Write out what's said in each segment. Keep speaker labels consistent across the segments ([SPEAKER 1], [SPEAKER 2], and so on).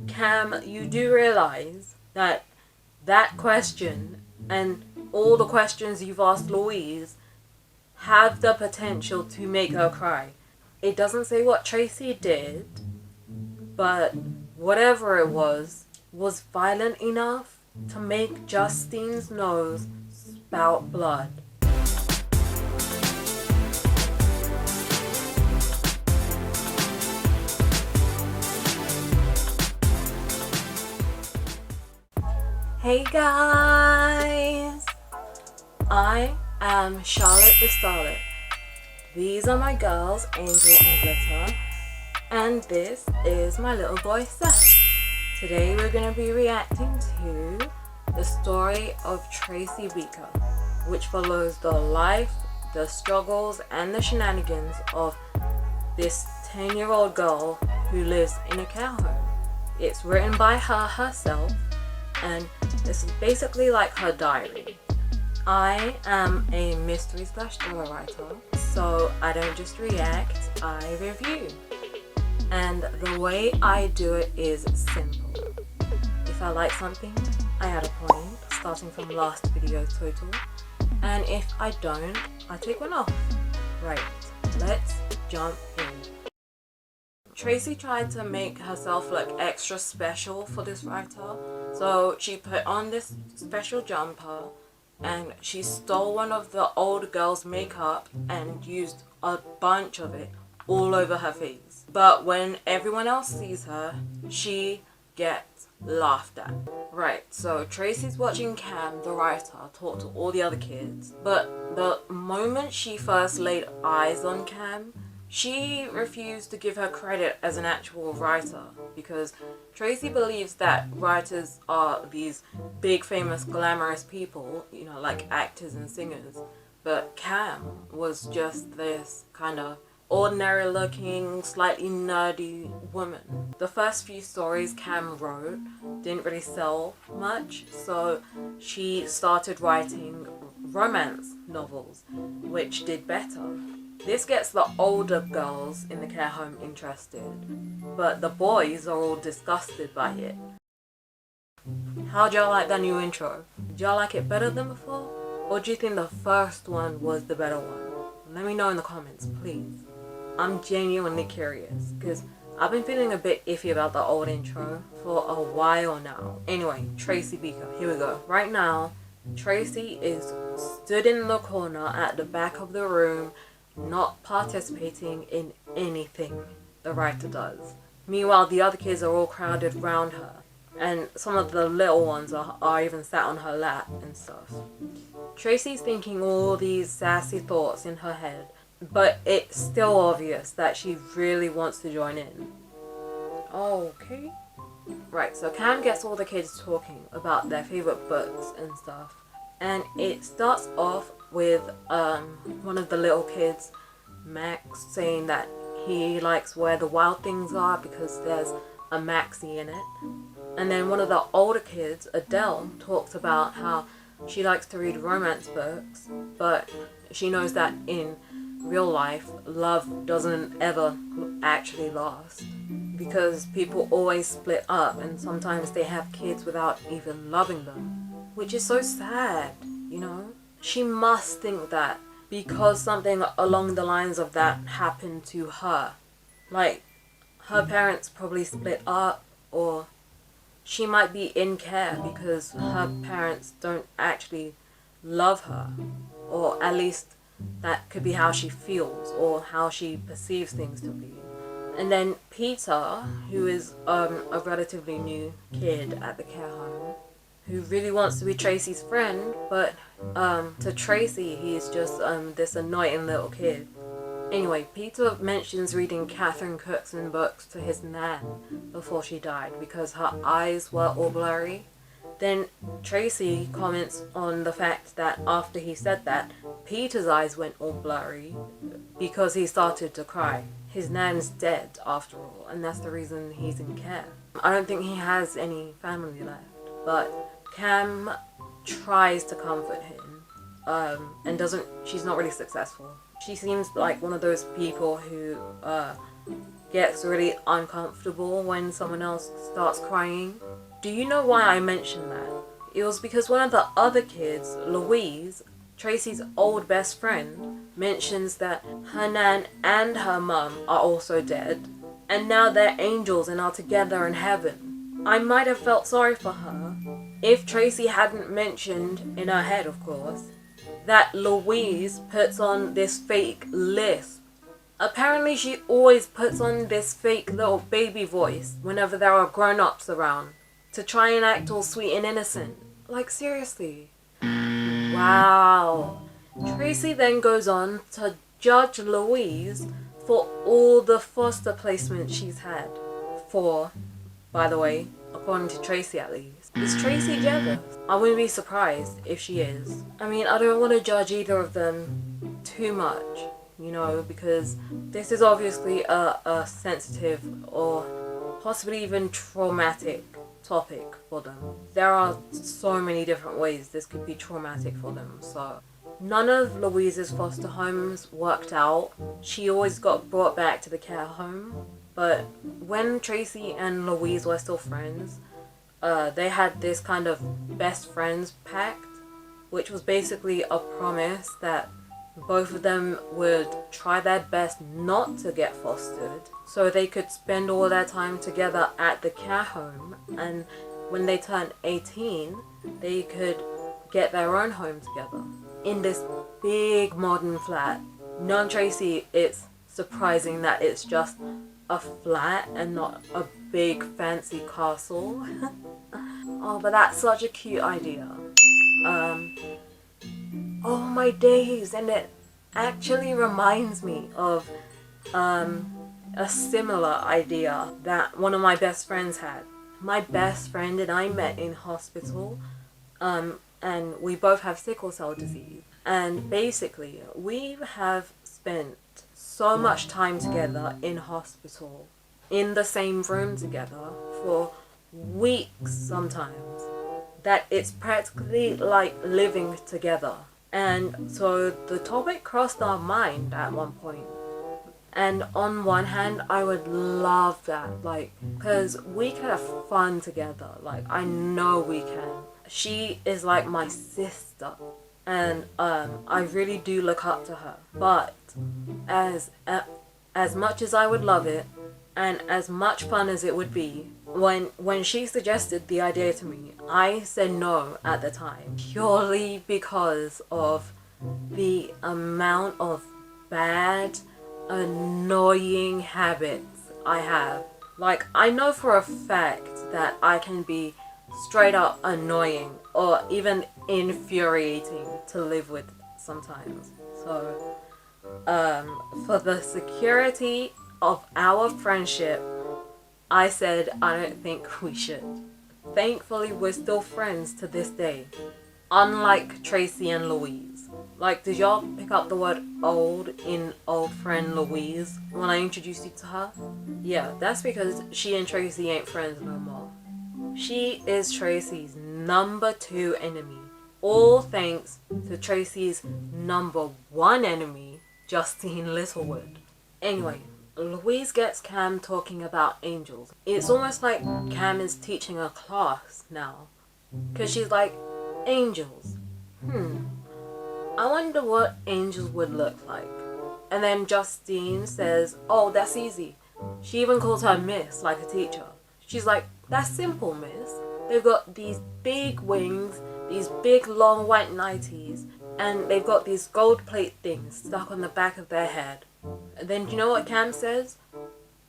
[SPEAKER 1] Cam, you do realize that that question and all the questions you've asked Louise have the potential to make her cry. It doesn't say what Tracy did, but whatever it was violent enough to make Justine's nose spout blood. Hey guys! I am Charlotte the Starlet. These are my girls, Angel and Glitter. And this is my little boy Seth. Today we're going to be reacting to the story of Tracy Beaker, which follows the life, the struggles and the shenanigans of this 10-year-old girl who lives in a care home. It's written by her herself, and this is basically like her diary. I am a mystery / thriller writer, so I don't just react, I review. And the way I do it is simple. If I like something, I add a point, starting from last video's total. And if I don't, I take one off. Right, let's jump in. Tracy tried to make herself look extra special for this writer, so she put on this special jumper and she stole one of the old girl's makeup and used a bunch of it all over her face. But when everyone else sees her, she gets laughed at. Right, so Tracy's watching Cam, the writer, talk to all the other kids, but the moment she first laid eyes on Cam, she refused to give her credit as an actual writer, because Tracy believes that writers are these big, famous, glamorous people, you know, like actors and singers. But Cam was just this kind of ordinary looking, slightly nerdy woman. The first few stories Cam wrote didn't really sell much, so she started writing romance novels, which did better. This gets the older girls in the care home interested, but the boys are all disgusted by it. How'd y'all like that new intro? Did y'all like it better than before? Or do you think the first one was the better one? Let me know in the comments, please. I'm genuinely curious, because I've been feeling a bit iffy about the old intro for a while now. Anyway, Tracy Beaker, here we go. Right now, Tracy is stood in the corner at the back of the room, not participating in anything the writer does. Meanwhile, the other kids are all crowded around her, and some of the little ones are even sat on her lap and stuff. Tracy's thinking all these sassy thoughts in her head, but it's still obvious that she really wants to join in. Okay. Right, so Cam gets all the kids talking about their favorite books and stuff, and it starts off with one of the little kids, Max, saying that he likes Where the Wild Things Are because there's a Maxie in it. And then one of the older kids, Adele, talks about how she likes to read romance books, but she knows that in real life, love doesn't ever actually last, because people always split up and sometimes they have kids without even loving them, which is so sad, you know? She must think that because something along the lines of that happened to her. Like, her parents probably split up, or she might be in care because her parents don't actually love her, or at least that could be how she feels or how she perceives things to be. And then Peter, who is a relatively new kid at the care home, who really wants to be Tracy's friend, but to Tracy he's just this annoying little kid. Anyway, Peter mentions reading Catherine Cookson books to his nan before she died because her eyes were all blurry. Then Tracy comments on the fact that after he said that, Peter's eyes went all blurry because he started to cry. His nan's dead after all, and that's the reason he's in care. I don't think he has any family left, but Cam tries to comfort him, and she's not really successful. She seems like one of those people who gets really uncomfortable when someone else starts crying. Do you know why I mentioned that? It was because one of the other kids, Louise, Tracy's old best friend, mentions that her nan and her mum are also dead, and now they're angels and are together in heaven. I might have felt sorry for her if Tracy hadn't mentioned, in her head of course, that Louise puts on this fake lisp. Apparently she always puts on this fake little baby voice whenever there are grown-ups around to try and act all sweet and innocent. Like, seriously. Wow. Tracy then goes on to judge Louise for all the foster placements she's had. For, by the way, according to Tracy at least. Is Tracy jealous? I wouldn't be surprised if she is. I mean, I don't want to judge either of them too much, you know, because this is obviously a sensitive or possibly even traumatic topic for them. There are so many different ways this could be traumatic for them. So none of Louise's foster homes worked out. She always got brought back to the care home. But when Tracy and Louise were still friends, they had this kind of best friends pact, which was basically a promise that both of them would try their best not to get fostered so they could spend all their time together at the care home, and when they turned 18 they could get their own home together in this big modern flat. Knowing Tracy, it's surprising that it's just a flat and not a big fancy castle. Oh, but that's such a cute idea. Oh my days, and it actually reminds me of a similar idea that one of my best friends had. My best friend and I met in hospital, and we both have sickle cell disease. And basically, we have spent so much time together in hospital, in the same room together for weeks sometimes, that it's practically like living together. And so the topic crossed our mind at one point. And on one hand, I would love that, like, because we could have fun together. Like, I know we can. She is like my sister, and I really do look up to her. But as much as I would love it, and as much fun as it would be, when she suggested the idea to me, I said no at the time, purely because of the amount of bad, annoying habits I have. Like, I know for a fact that I can be straight up annoying or even infuriating to live with sometimes. So for the security of our friendship, I said I don't think we should. Thankfully, we're still friends to this day, unlike Tracy and Louise. Like, did y'all pick up the word old in old friend Louise when I introduced you to her? Yeah, that's because she and Tracy ain't friends no more. She is Tracy's number 2 enemy, all thanks to Tracy's number 1 enemy, Justine Littlewood. Anyway, Louise gets Cam talking about angels. It's almost like Cam is teaching a class now, because she's like, angels. I wonder what angels would look like. And then Justine says, oh, that's easy. She even calls her Miss, like a teacher. She's like, that's simple, Miss. They've got these big wings, these big long white nighties, and they've got these gold plate things stuck on the back of their head. And then do you know what Cam says?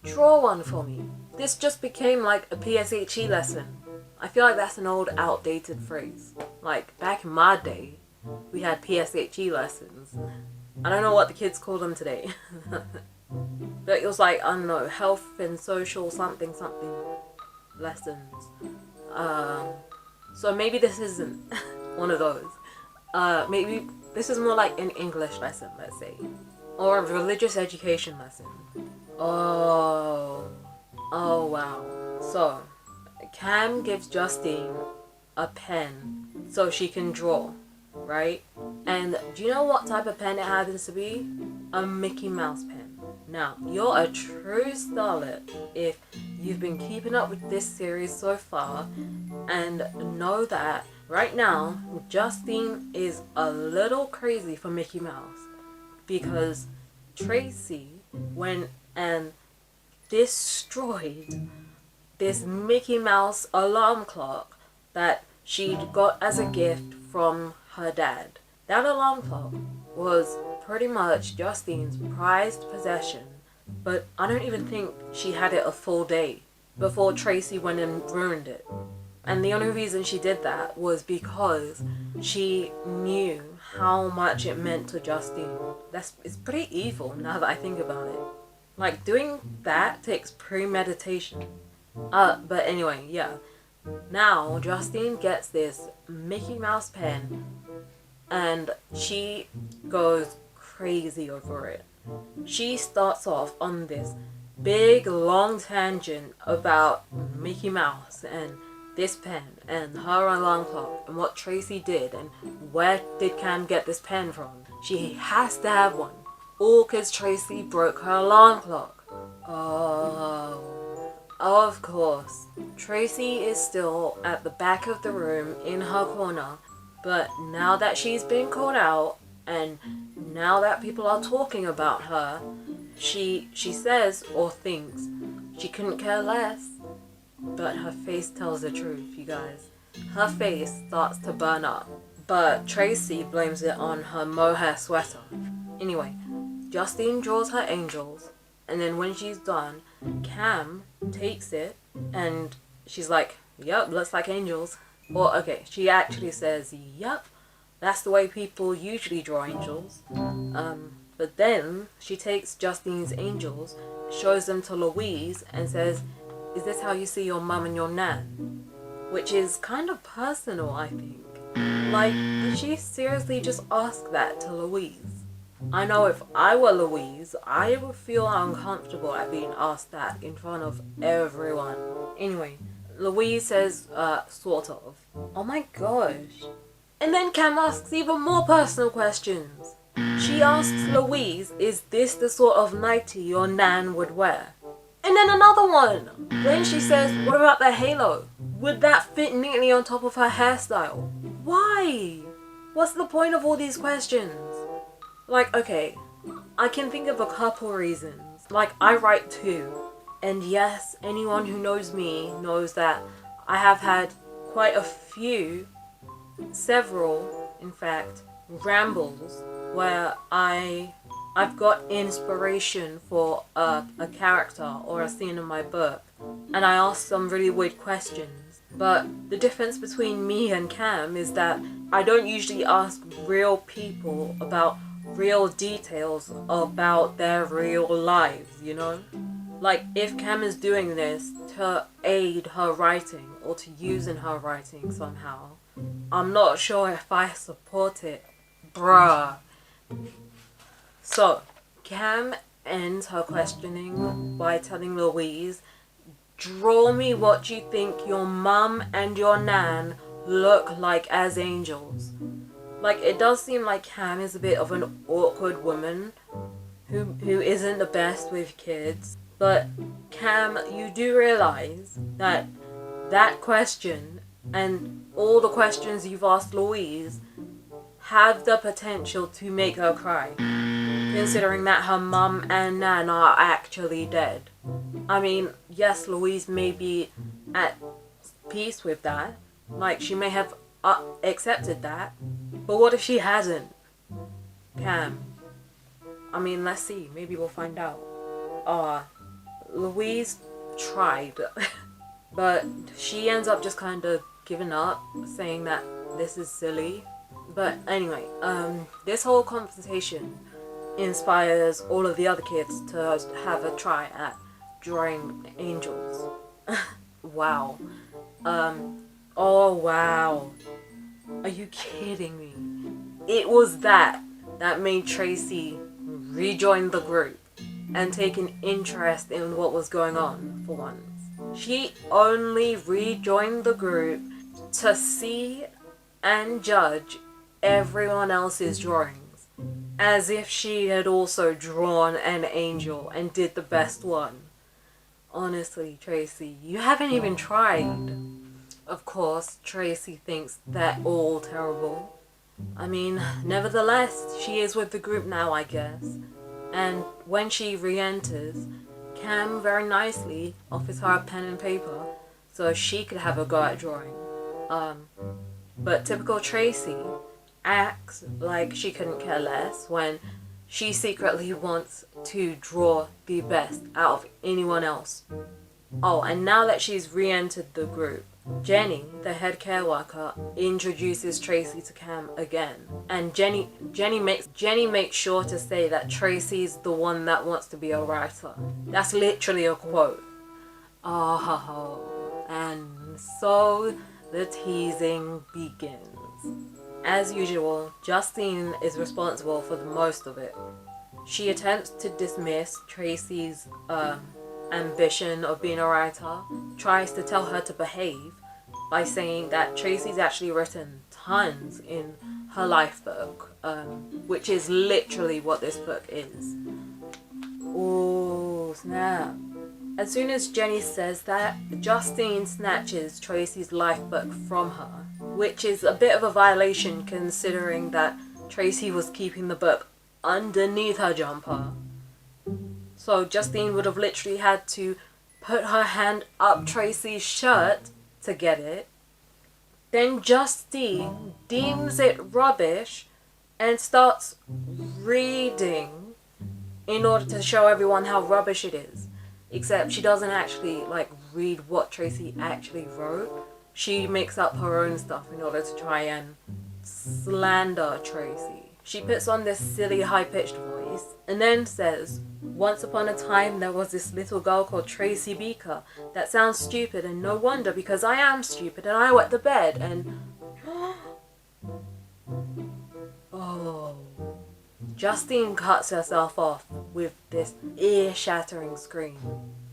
[SPEAKER 1] Draw one for me. This just became like a PSHE lesson. I feel like that's an old outdated phrase. Like, back in my day, we had PSHE lessons. I don't know what the kids call them today. But it was like, I don't know, health and social something lessons. So maybe this isn't one of those. Maybe this is more like an English lesson, let's say. Or a religious education lesson. Oh wow. So, Cam gives Justine a pen so she can draw, right? And do you know what type of pen it happens to be? A Mickey Mouse pen. Now, you're a true starlet if you've been keeping up with this series so far, and know that right now, Justine is a little crazy for Mickey Mouse because Tracy went and destroyed this Mickey Mouse alarm clock that she'd got as a gift from her dad. That alarm clock was pretty much Justine's prized possession, but I don't even think she had it a full day before Tracy went and ruined it. And the only reason she did that was because she knew how much it meant to Justine. It's pretty evil now that I think about it. Like, doing that takes premeditation. But anyway, yeah. Now, Justine gets this Mickey Mouse pen and she goes crazy over it. She starts off on this big long tangent about Mickey Mouse and this pen and her alarm clock and what Tracy did and where did Cam get this pen from. She has to have one. All because Tracy broke her alarm clock. Oh, of course. Tracy is still at the back of the room in her corner, but now that she's been called out and now that people are talking about her, she says or thinks she couldn't care less. But her face tells the truth, you guys. Her face starts to burn up, but Tracy blames it on her mohair sweater. Anyway, Justine draws her angels, and then when she's done, Cam takes it and she's like, yep, looks like angels. Or okay, she actually says, yep, that's the way people usually draw angels. But then she takes Justine's angels, shows them to Louise and says, is this how you see your mum and your nan? Which is kind of personal, I think. Like, did she seriously just ask that to Louise? I know if I were Louise, I would feel uncomfortable at being asked that in front of everyone. Anyway, Louise says, sort of. Oh my gosh. And then Cam asks even more personal questions. She asks Louise, is this the sort of nightie your nan would wear? And then another one, when she says, what about the halo? Would that fit neatly on top of her hairstyle? Why? What's the point of all these questions? Like, okay, I can think of a couple reasons. Like, I write too. And yes, anyone who knows me knows that I have had quite a few, several, in fact, rambles where I've got inspiration for a character or a scene in my book, and I ask some really weird questions. But the difference between me and Cam is that I don't usually ask real people about real details about their real lives, you know? Like, if Cam is doing this to aid her writing or to use in her writing somehow, I'm not sure if I support it. Bruh. So, Cam ends her questioning by telling Louise, draw me what you think your mum and your nan look like as angels. Like, it does seem like Cam is a bit of an awkward woman who isn't the best with kids. But Cam, you do realize that that question and all the questions you've asked Louise have the potential to make her cry, considering that her mum and nan are actually dead. I mean, yes, Louise may be at peace with that. Like, she may have accepted that. But what if she hasn't? Cam. I mean, let's see. Maybe we'll find out. Louise tried. But she ends up just kind of giving up, saying that this is silly. But anyway, this whole conversation inspires all of the other kids to have a try at drawing angels. Wow. Oh wow. Are you kidding me? It was that made Tracy rejoin the group and take an interest in what was going on for once. She only rejoined the group to see and judge everyone else's drawings. As if she had also drawn an angel and did the best one. Honestly, Tracy, you haven't even tried. Of course, Tracy thinks they're all terrible. I mean, nevertheless, she is with the group now, I guess. And when she re-enters, Cam very nicely offers her a pen and paper so she could have a go at drawing. But typical Tracy acts like she couldn't care less when she secretly wants to draw the best out of anyone else. Oh, and now that she's re-entered the group, Jenny, the head care worker, introduces Tracy to Cam again. And Jenny makes sure to say that Tracy's the one that wants to be a writer. That's literally a quote. Oh, and so the teasing begins. As usual, Justine is responsible for the most of it. She attempts to dismiss Tracy's ambition of being a writer, tries to tell her to behave by saying that Tracy's actually written tons in her life book, which is literally what this book is. Oh, snap. As soon as Jenny says that, Justine snatches Tracy's life book from her, which is a bit of a violation considering that Tracy was keeping the book underneath her jumper. So Justine would have literally had to put her hand up Tracy's shirt to get it. Then Justine deems it rubbish and starts reading in order to show everyone how rubbish it is. Except she doesn't actually read what Tracy actually wrote. She makes up her own stuff in order to try and slander Tracy. She puts on this silly high-pitched voice and then says, "Once upon a time there was this little girl called Tracy Beaker. That sounds stupid, and no wonder because I am stupid and I wet the bed and..." Oh. Justine cuts herself off with this ear-shattering scream.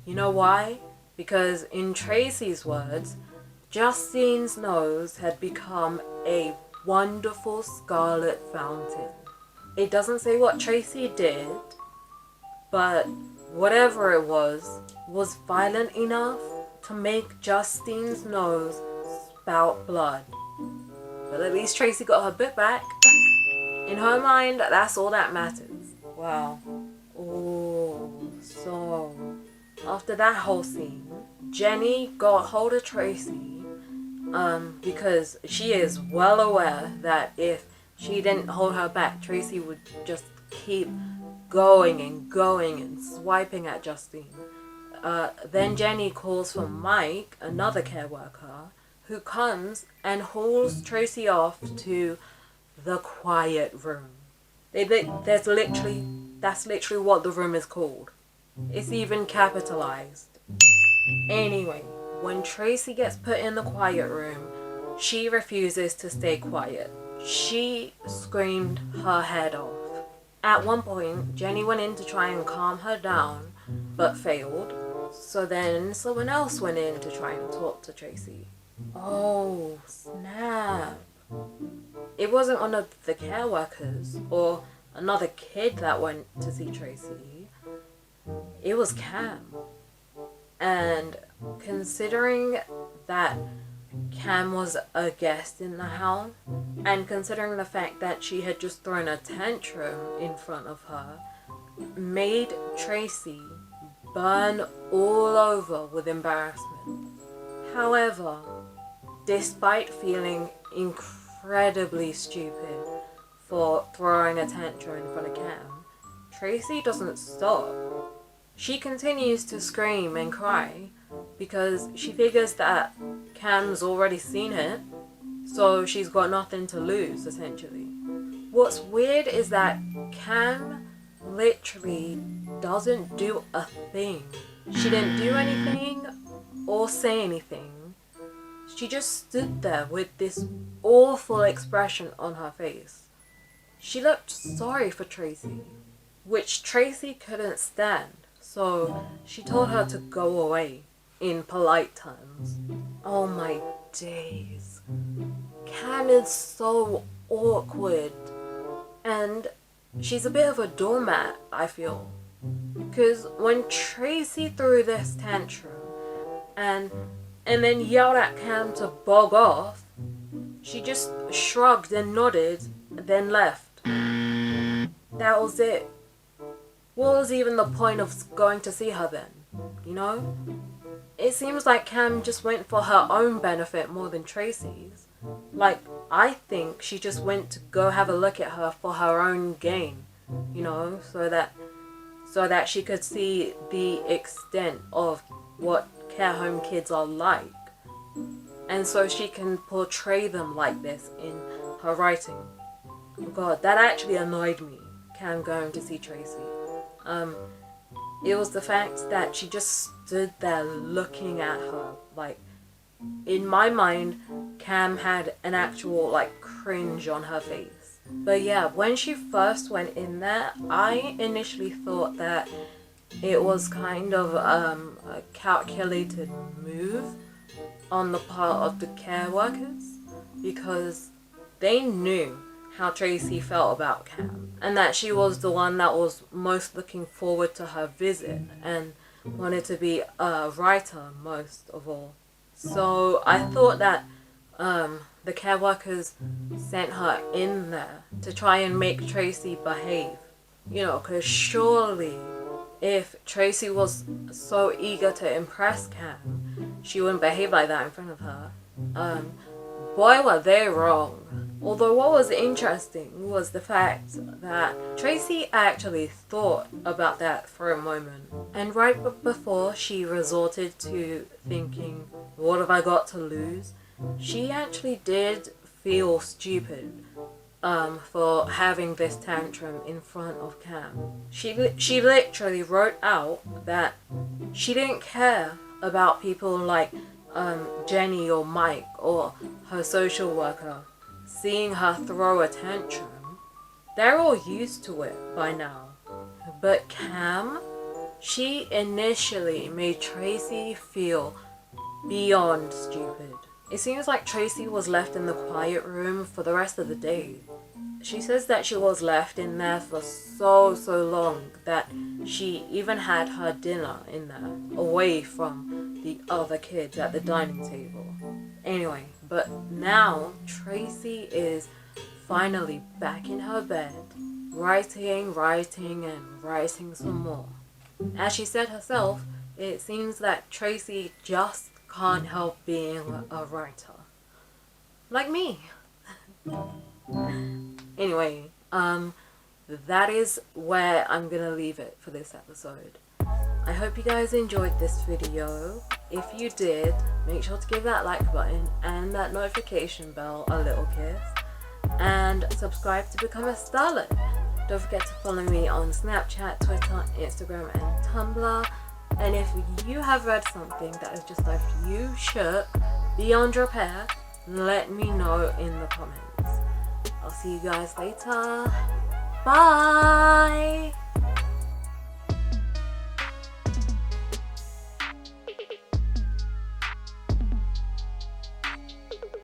[SPEAKER 1] You know why? Because in Tracy's words, Justine's nose had become a wonderful scarlet fountain. It doesn't say what Tracy did, but whatever it was violent enough to make Justine's nose spout blood. But at least Tracy got her book back. In her mind, that's all that matters. Wow. Oh, so after that whole scene, Jenny got hold of Tracy because she is well aware that if she didn't hold her back, Tracy would just keep going and swiping at Justine. Then Jenny calls for Mike, another care worker, who comes and hauls Tracy off to the quiet room. That's literally what the room is called. It's even capitalized. Anyway, when Tracy gets put in the quiet room, she refuses to stay quiet. She screamed her head off. At one point, Jenny went in to try and calm her down, but failed. So then someone else went in to try and talk to Tracy. Oh, snap. It wasn't one of the care workers or another kid that went to see Tracy. It was Cam. And considering that Cam was a guest in the house, and considering the fact that she had just thrown a tantrum in front of her, made Tracy burn all over with embarrassment. However, despite feeling incredibly stupid for throwing a tantrum in front of Cam, Tracy doesn't stop. She continues to scream and cry because she figures that Cam's already seen it, so she's got nothing to lose, essentially. What's weird is that Cam literally doesn't do a thing. She didn't do anything or say anything. She just stood there with this awful expression on her face. She looked sorry for Tracy, which Tracy couldn't stand. So she told her to go away in polite terms. Oh my days. Cam is so awkward. And she's a bit of a doormat, I feel. Because when Tracy threw this tantrum and then yelled at Cam to bog off, she just shrugged and nodded, then left. That was it. What was even the point of going to see her then? You know? It seems like Cam just went for her own benefit more than Tracy's. Like, I think she just went to go have a look at her for her own gain, you know, so that she could see the extent of what care home kids are like, and so she can portray them like this in her writing. Oh God, that actually annoyed me, Cam going to see Tracy. It was the fact that she just stood there looking at her. Like, in my mind, Cam had an actual, like, cringe on her face. But yeah, when she first went in there, I initially thought that it was kind of a calculated move on the part of the care workers, because they knew how Tracy felt about Cam, and that she was the one that was most looking forward to her visit and wanted to be a writer most of all. So I thought that the care workers sent her in there to try and make Tracy behave. You know, because surely if Tracy was so eager to impress Cam, she wouldn't behave like that in front of her. Boy, were they wrong. Although what was interesting was the fact that Tracy actually thought about that for a moment. And right before she resorted to thinking, what have I got to lose? She actually did feel stupid for having this tantrum in front of Cam. She literally wrote out that she didn't care about people like Jenny or Mike or her social worker seeing her throw a tantrum. They're all used to it by now. But Cam, she initially made Tracy feel beyond stupid. It seems like Tracy was left in the quiet room for the rest of the day. She says that she was left in there for so long that she even had her dinner in there, away from the other kids at the dining table. Anyway, but now Tracy is finally back in her bed, writing and writing some more. As she said herself, it seems that Tracy just can't help being a writer. Like me. Anyway, that is where I'm gonna leave it for this episode. I hope you guys enjoyed this video. If you did, make sure to give that like button and that notification bell a little kiss. And subscribe to become a Starlet. Don't forget to follow me on Snapchat, Twitter, Instagram and Tumblr. And if you have read something that has just left you shook beyond repair, let me know in the comments. I'll see you guys later. Bye!